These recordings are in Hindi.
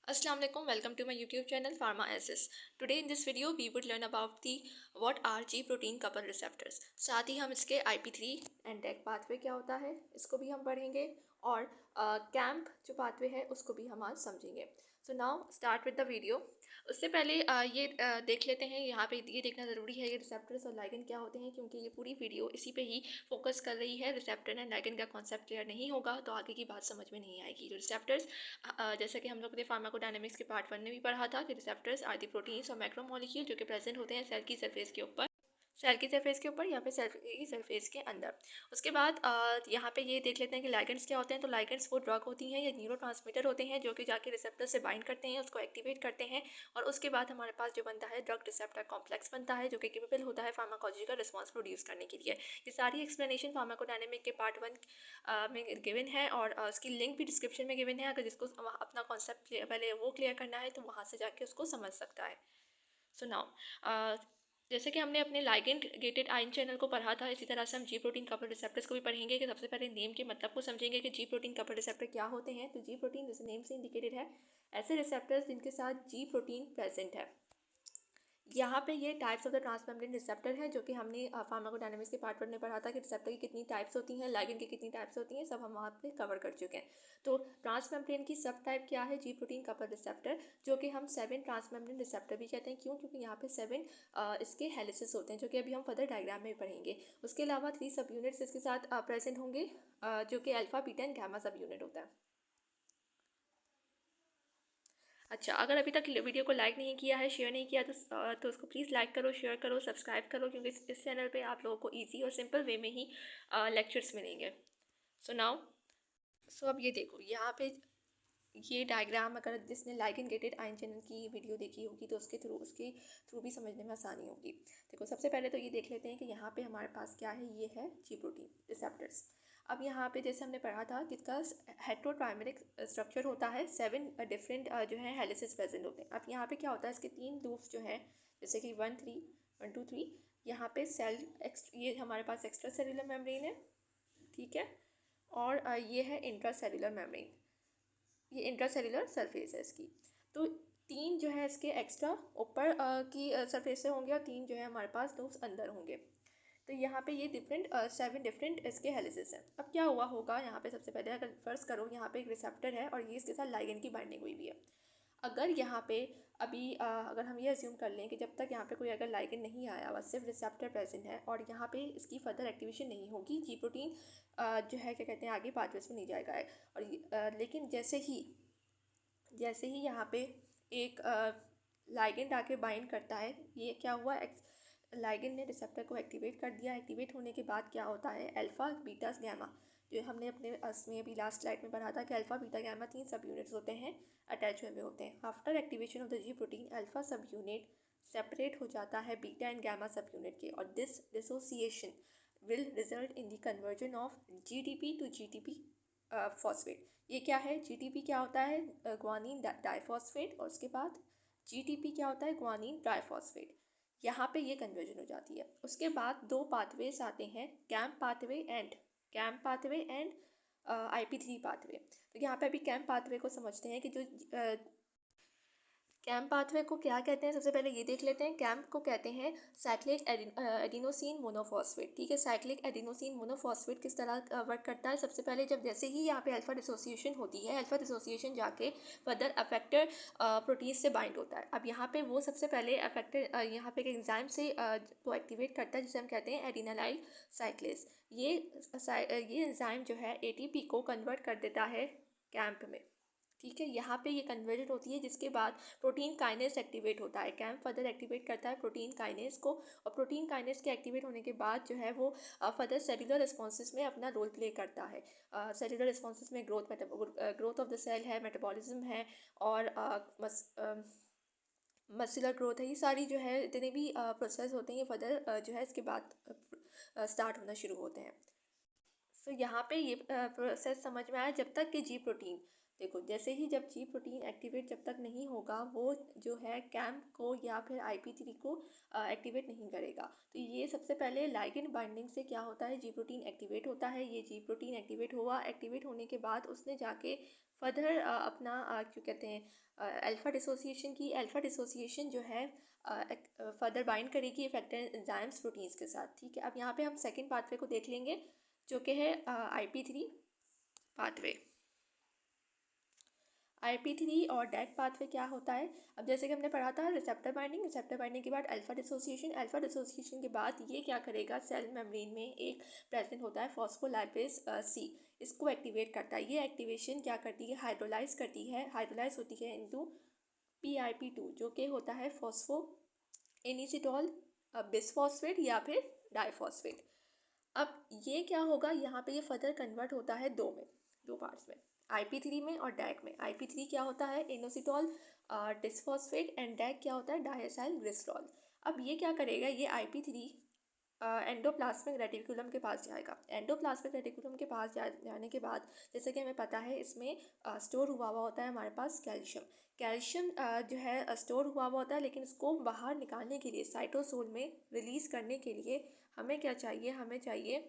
Assalamu alaikum. Welcome to my YouTube channel Pharma Assist. Today in this video we would learn about the what are G protein couple receptors. साथ ही हम इसके IP3 and DEC pathway क्या होता है इसको भी हम पढ़ेंगे और CAMP जो pathway है उसको भी हम आज समझेंगे. So now start with the video. उससे पहले ये देख लेते हैं. यहाँ पे ये देखना ज़रूरी है ये रिसेप्टर्स और लाइगेंड क्या होते हैं, क्योंकि ये पूरी वीडियो इसी पे ही फोकस कर रही है. रिसेप्टर एंड लाइगेंड का कॉन्सेप्ट क्लियर नहीं होगा तो आगे की बात समझ में नहीं आएगी. जो रिसेप्टर्स जैसा कि हम लोग ने फार्माकोडायनेमिक्स के पार्ट 1 में भी पढ़ा था कि रिसेप्टर्स आर दी प्रोटीन्स और मैक्रोमोलिक्यूल जो कि प्रेजेंट होते हैं सेल की सरफेस के ऊपर, या फिर सेल की सरफेस के अंदर. उसके बाद यहाँ पे ये देख लेते हैं कि लाइगेंड्स क्या होते हैं. तो लाइगेंड्स वो ड्रग होती हैं या न्यूरोट्रांसमीटर होते हैं जो कि जाके रिसेप्टर से बाइंड करते हैं, उसको एक्टिवेट करते हैं और उसके बाद हमारे पास जो बनता है ड्रग रिसेप्टर कॉम्प्लेक्स बनता है जो कि केपेबल होता है फार्माकोलॉजिकल रिस्पॉन्स प्रोड्यूस करने के लिए. ये सारी एक्सप्लेनेशन फार्माकोडायनेमिक के पार्ट 1 में गिवन है और उसकी लिंक भी डिस्क्रिप्शन में गिवन है. अगर जिसको अपना कॉन्सेप्ट पहले वो क्लियर करना है तो वहाँ से जाके उसको समझ सकता है. सो नाउ जैसे कि हमने अपने लाइगेंड गेटेड आयन चैनल को पढ़ा था, इसी तरह से हम जी प्रोटीन कपल रिसेप्टर्स को भी पढ़ेंगे. कि सबसे पहले नेम के मतलब को समझेंगे कि जी प्रोटीन कपल रिसेप्टर क्या होते हैं. तो जी प्रोटीन जैसे नेम से इंडिकेटेड है ऐसे रिसेप्टर्स जिनके साथ जी प्रोटीन प्रेजेंट है. यहाँ पे ये types of the transmembrane receptor है जो कि हमने फार्माकोडायनेमिक्स के पार्ट 1 में पढ़ा था कि रिसेप्टर की कितनी टाइप्स होती हैं, लाइगेंड की कितनी टाइप्स होती हैं, सब हम वहाँ पे कवर कर चुके हैं. तो ट्रांसमेम्ब्रेन की सब टाइप क्या है, जी प्रोटीन कपल रिसेप्टर, जो कि हम 7 ट्रांसमेम्ब्रेन रिसेप्टर भी कहते हैं. क्यों? क्योंकि यहाँ पे 7 इसके हेलिसेस होते हैं जो कि अभी हम फर्दर डायग्राम में पढ़ेंगे. उसके अलावा 3 सब यूनिट्स इसके साथ प्रेजेंट होंगे जो कि अल्फा, बीटा एंड गामा सब यूनिट होता है. अच्छा, अगर अभी तक वीडियो को लाइक नहीं किया है, शेयर नहीं किया तो उसको प्लीज़ लाइक करो, शेयर करो, सब्सक्राइब करो, क्योंकि इस चैनल पे आप लोगों को इजी और सिंपल वे में ही लेक्चर्स मिलेंगे. सो नाउ अब ये देखो यहाँ पे ये डायग्राम, अगर जिसने लाइगेंड गेटेड आयन चैनल की वीडियो देखी होगी तो उसके थ्रू भी समझने में आसानी होगी. देखो सबसे पहले तो ये देख लेते हैं कि यहाँ पे हमारे पास क्या है. ये है जी प्रोटीन रिसेप्टर्स. अब यहाँ पे जैसे हमने पढ़ा था कि इसका हेट्रोट्राइमेरिक स्ट्रक्चर होता है, 7 डिफरेंट जो है हेलिसेस प्रेजेंट होते हैं. अब यहाँ पे क्या होता है, इसके 3 लूप्स जो हैं जैसे कि 1 2 3 यहाँ पे ये हमारे पास एक्स्ट्रा सेलुलर मेम्ब्रेन है, ठीक है, और ये है इंट्रा सेलुलर मेम्ब्रेन, ये इंट्रासेल्युलर सरफेस है इसकी. तो 3 जो है इसके एक्स्ट्रा ऊपर की सरफेस से होंगे और 3 जो है हमारे पास लूप्स अंदर होंगे. तो यहाँ पे ये 7 डिफरेंट इसके हेलिसेस हैं. अब क्या हुआ होगा यहाँ पे, सबसे पहले अगर फर्स्ट करो यहाँ पे एक रिसेप्टर है और ये इसके साथ लाइगेंड की बाइंडिंग हुई भी है. अगर यहाँ पे अभी अगर हम ये अज्यूम कर लें कि जब तक यहाँ पे कोई अगर लाइगेंड नहीं आया हुआ, सिर्फ रिसेप्टर प्रेजेंट है और यहाँ पे इसकी फर्दर एक्टिवेशन नहीं होगी, जी प्रोटीन जो है क्या कहते हैं आगे पाथवेज में नहीं जाएगा है. और लेकिन जैसे ही यहाँ पे एक लाइगेंड आके बाइंड करता है, ये क्या हुआ, लाइगेंड ने रिसेप्टर को एक्टिवेट कर दिया. एक्टिवेट होने के बाद क्या होता है, अल्फा बीटा गैमा, जो हमने अपने उसमें अभी लास्ट स्लाइड में पढ़ा था कि अल्फा बीटा गैमा 3 सब यूनिट्स होते हैं, अटैच हुए होते हैं. After activation of the G protein alpha subunit separate हो जाता है beta and gamma subunit के, और this dissociation will result in the conversion of GTP to GTP phosphate. ये क्या है, जीटीपी क्या होता है, ग्वानिन डाइफॉस्फेट, और उसके बाद जीटीपी क्या होता है, ग्वानिन ट्राइफॉस्फेट. यहाँ पे ये कन्वर्जन हो जाती है. उसके बाद 2 पाथवेज आते हैं, camp pathway and IP3 pathway. तो यहाँ पे अभी कैम्प पाथवे को समझते हैं कि जो कैम्प पाथवे को क्या कहते हैं. सबसे पहले ये देख लेते हैं. कैम्प को कहते हैं साइक्लिक एडिनोसिन मोनोफॉस्फेट, ठीक है. साइक्लिक एडिनोसिन मोनोफॉस्फेट किस तरह वर्क करता है, सबसे पहले जब जैसे ही यहाँ पे अल्फा डिसोसिएशन होती है, अल्फा डिसोसिएशन जाके फर्दर अफेक्टेड प्रोटीन से बाइंड होता है. अब यहाँ पे वो सबसे पहले अफेक्टेड यहाँ पे एक एंजाइम से वो एक्टिवेट करता है जिसे हम कहते हैं एडिनालाइल साइक्लेस. ये एंजाइम जो है ATP को कन्वर्ट कर देता है कैम्प में, ठीक है. यहाँ पे ये कन्वर्जन होती है जिसके बाद प्रोटीन काइनेस एक्टिवेट होता है. कैम्प फर्दर एक्टिवेट करता है प्रोटीन काइनेस को, और प्रोटीन काइनेस के एक्टिवेट होने के बाद जो है वो फर्दर सेलुलर रिस्पॉन्सेस में अपना रोल प्ले करता है. सेलुलर रिस्पॉन्सेस में ग्रोथ ऑफ द सेल है, मेटाबॉलिज्म है, और मस्कुलर ग्रोथ है. ये सारी जो है इतने भी प्रोसेस होते हैं ये फर्दर जो है इसके बाद स्टार्ट होना शुरू होते हैं. सो यहाँ पे ये प्रोसेस समझ में आया. जब तक कि जी प्रोटीन, देखो जैसे ही जब जी प्रोटीन एक्टिवेट जब तक नहीं होगा वो जो है कैम्प को या फिर IP3 को एक्टिवेट नहीं करेगा. तो ये सबसे पहले लाइगेंड बाइंडिंग से क्या होता है, जी प्रोटीन एक्टिवेट होता है. ये जी प्रोटीन एक्टिवेट होने के बाद उसने जाके फर्दर अपना क्यों कहते हैं अल्फ़ा डिसोसिएशन की। अल्फ़ा डिसोसिएशन जो है फर्दर बाइंड करेगी इफेक्टर एंजाइम्स प्रोटीन्स के साथ। ठीक है, अब यहाँ पे हम सेकंड पाथवे को देख लेंगे जो कि है IP3 पाथवे। IP3 और डेट पाथवे क्या होता है? अब जैसे कि हमने पढ़ा था रिसेप्टर बाइंडिंग, रिसेप्टर बाइंडिंग के बाद अल्फा डिसोसिएशन, अल्फा डिसोसिएशन के बाद ये क्या करेगा, सेल मेम्ब्रेन में एक प्रेजेंट होता है फॉस्फोलाइपेज C, इसको एक्टिवेट करता है। ये एक्टिवेशन क्या करती है, हाइड्रोलाइज करती है, हाइड्रोलाइज होती है इनटू PIP2 जो कि होता है फॉस्फो इनिसिटॉल बिसफॉस्फेट या फिर डाइफॉस्फेट। अब ये क्या होगा, यहाँ पे ये फर्दर कन्वर्ट होता है दो पार्ट्स में, IP3 में और डैक में। IP3 क्या होता है, इनोसिटॉल डिसफॉस्फेट, एंड डैक क्या होता है, डायसाइल ग्लिसरॉल। अब ये क्या करेगा, ये IP3 एंडोप्लाज्मिक रेटिकुलम के पास जाएगा। एंडोप्लाज्मिक रेटिकुलम के पास जाने के बाद जैसे कि हमें पता है इसमें स्टोर हुआ होता है हमारे पास कैल्शियम। कैल्शियम जो है स्टोर हुआ होता है, लेकिन इसको बाहर निकालने के लिए, साइटोसोल में रिलीज़ करने के लिए हमें क्या चाहिए, हमें चाहिए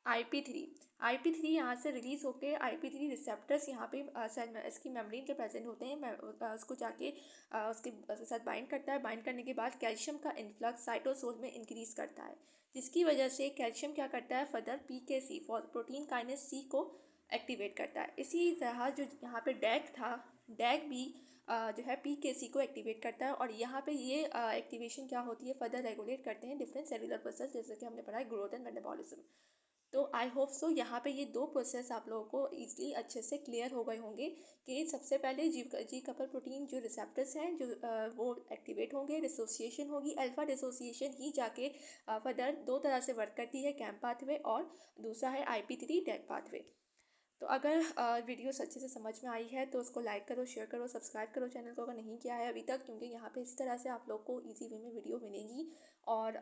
IP3 यहाँ से रिलीज होके IP3 रिसेप्टर्स यहाँ पे सेल में इसकी मेम्ब्रेन के प्रेजेंट होते हैं, उसको जाके उसके साथ बाइंड करता है। बाइंड करने के बाद कैल्शियम का इन्फ्लक्स साइटोसोल में इंक्रीज करता है, जिसकी वजह से कैल्शियम क्या करता है, further PKC protein kinase C को एक्टिवेट करता है। इसी तरह जो यहाँ पे डैक था, डैक भी जो है PKC को एक्टिवेट करता है, और यहाँ पे ये एक्टिवेशन क्या होती है, फर्दर रेगुलेट करते हैं डिफरेंट सेलुलर प्रोसेस, जैसे कि हमने पढ़ा है ग्रोथ एंड मेटाबॉलिज्म। तो आई होप सो यहाँ पे ये दो प्रोसेस आप लोगों को ईजिली अच्छे से क्लियर हो गए होंगे कि सबसे पहले जी कपल प्रोटीन जो रिसेप्टर्स हैं जो वो एक्टिवेट होंगे, डिसोसिएशन होगी, अल्फा डिसोसिएशन ही जाके फर्दर दो तरह से वर्क करती है, कैम्प पाथवे और दूसरा है IP3 डेक पाथवे। तो अगर वीडियोस अच्छे से समझ में आई है तो उसको लाइक करो, शेयर करो, सब्सक्राइब करो चैनल को अगर नहीं किया है अभी तक, क्योंकि यहाँ पे इस तरह से आप लोग को इजी वे में वीडियो मिलेंगी। और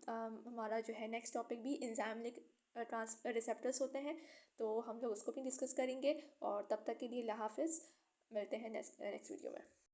हमारा जो है नेक्स्ट टॉपिक भी एंजाइमिक ट्रांस रिसेप्टर्स होते हैं, तो हम लोग उसको भी डिस्कस करेंगे। और तब तक के लिए अल्लाह हाफिज़, मिलते हैं नेक्स्ट वीडियो में।